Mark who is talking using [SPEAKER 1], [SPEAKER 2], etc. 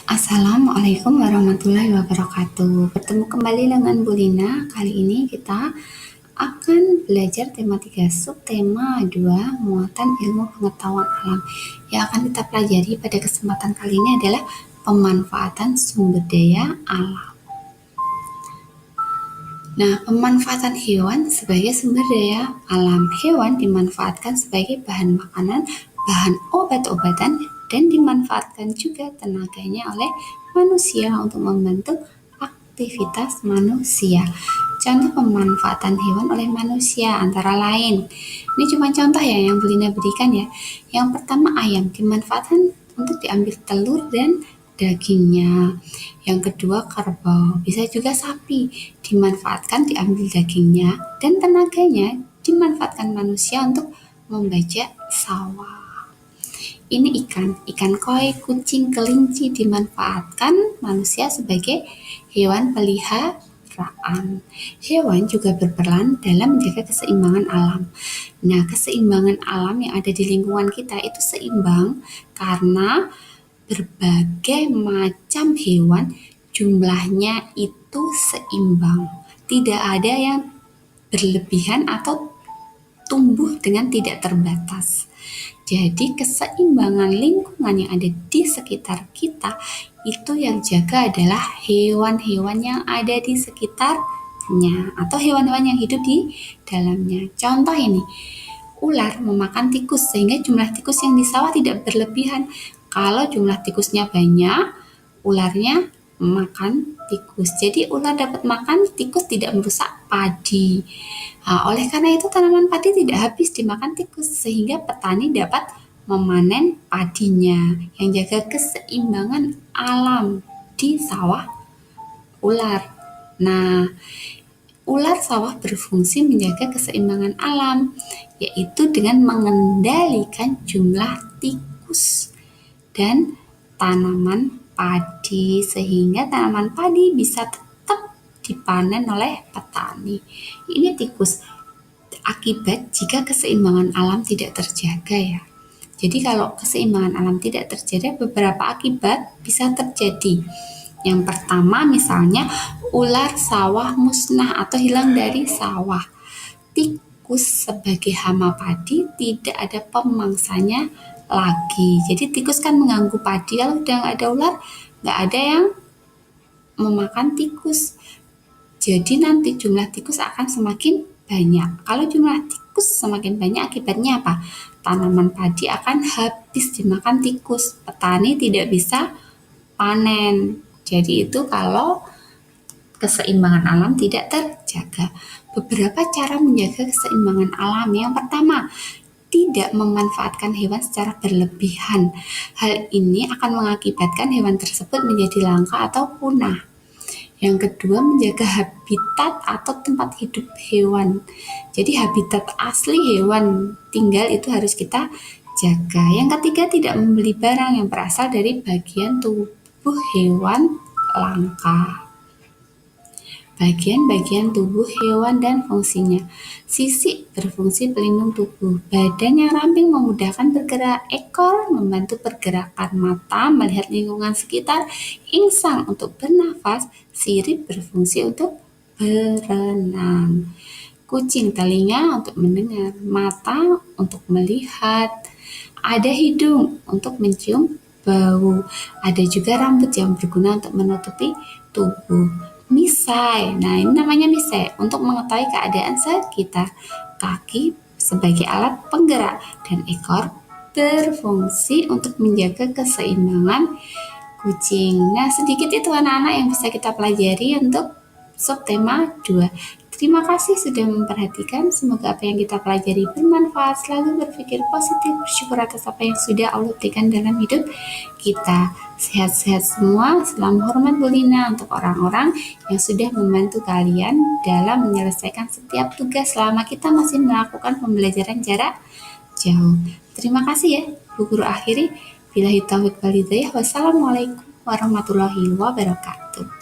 [SPEAKER 1] Assalamualaikum warahmatullahi wabarakatuh. Bertemu kembali dengan Bu Lina. Kali ini kita akan belajar tema 3 subtema 2 muatan ilmu pengetahuan alam. Yang akan kita pelajari pada kesempatan kali ini adalah pemanfaatan sumber daya alam. Nah, pemanfaatan hewan sebagai sumber daya alam. Hewan dimanfaatkan sebagai bahan makanan, bahan obat-obatan, dan dimanfaatkan juga tenaganya oleh manusia untuk membantu aktivitas manusia. Contoh pemanfaatan hewan oleh manusia antara lain. Ini cuma contoh ya yang Bu Lina berikan ya. Yang pertama ayam dimanfaatkan untuk diambil telur dan dagingnya. Yang kedua kerbau, bisa juga sapi dimanfaatkan diambil dagingnya dan tenaganya dimanfaatkan manusia untuk membajak sawah. Ini ikan koi, kucing, kelinci dimanfaatkan manusia sebagai hewan peliharaan. Hewan juga berperan dalam menjaga keseimbangan alam. Nah, keseimbangan alam yang ada di lingkungan kita itu seimbang karena berbagai macam hewan jumlahnya itu seimbang. Tidak ada yang berlebihan atau tumbuh dengan tidak terbatas. Jadi keseimbangan lingkungan yang ada di sekitar kita itu yang jaga adalah hewan-hewan yang ada di sekitarnya atau hewan-hewan yang hidup di dalamnya. Contoh ini, ular memakan tikus sehingga jumlah tikus yang di sawah tidak berlebihan. Kalau jumlah tikusnya banyak, ularnya makan tikus. Jadi ular dapat makan, tikus tidak merusak padi. Nah, oleh karena itu tanaman padi tidak habis dimakan tikus sehingga petani dapat memanen padinya. Yang jaga keseimbangan alam di sawah ular. Nah, ular sawah berfungsi menjaga keseimbangan alam, yaitu dengan mengendalikan jumlah tikus dan tanaman padi sehingga tanaman padi bisa tetap dipanen oleh petani. Ini tikus akibat jika keseimbangan alam tidak terjaga ya. Jadi kalau keseimbangan alam tidak terjaga, beberapa akibat bisa terjadi. Yang pertama misalnya ular sawah musnah atau hilang dari sawah. Tikus sebagai hama padi tidak ada pemangsanya lagi. Jadi tikus kan mengganggu padi, kalau udah nggak ada ular, nggak ada yang memakan tikus. Jadi nanti jumlah tikus akan semakin banyak. Kalau jumlah tikus semakin banyak, akibatnya apa? Tanaman padi akan habis dimakan tikus. Petani tidak bisa panen. Jadi itu kalau keseimbangan alam tidak terjaga. Beberapa cara menjaga keseimbangan alam. Yang pertama, tidak memanfaatkan hewan secara berlebihan. Hal ini akan mengakibatkan hewan tersebut menjadi langka atau punah. Yang kedua, menjaga habitat atau tempat hidup hewan. Jadi habitat asli hewan tinggal itu harus kita jaga. Yang ketiga, tidak membeli barang yang berasal dari bagian tubuh hewan langka. Bagian-bagian tubuh hewan dan fungsinya. Sisik berfungsi pelindung tubuh. Badan yang ramping memudahkan bergerak. Ekor membantu pergerakan. Mata melihat lingkungan sekitar. Insang untuk bernafas. Sirip berfungsi untuk berenang. Kucing telinga untuk mendengar. Mata untuk melihat. Ada hidung untuk mencium bau. Ada juga rambut yang berguna untuk menutupi tubuh. Misai, nah ini namanya misai, untuk mengetahui keadaan sekitar. Kaki sebagai alat penggerak dan ekor berfungsi untuk menjaga keseimbangan kucing. Nah, sedikit itu anak-anak yang bisa kita pelajari untuk subtema 2. Terima kasih sudah memperhatikan. Semoga apa yang kita pelajari bermanfaat. Selalu berpikir positif, bersyukur atas apa yang sudah Allah berikan dalam hidup kita. Sehat-sehat semua. Salam hormat Bu Lina untuk orang-orang yang sudah membantu kalian dalam menyelesaikan setiap tugas selama kita masih melakukan pembelajaran jarak jauh. Terima kasih ya, Bu Guru akhiri. Billahi taufiq wal hidayah. Wassalamualaikum warahmatullahi wabarakatuh.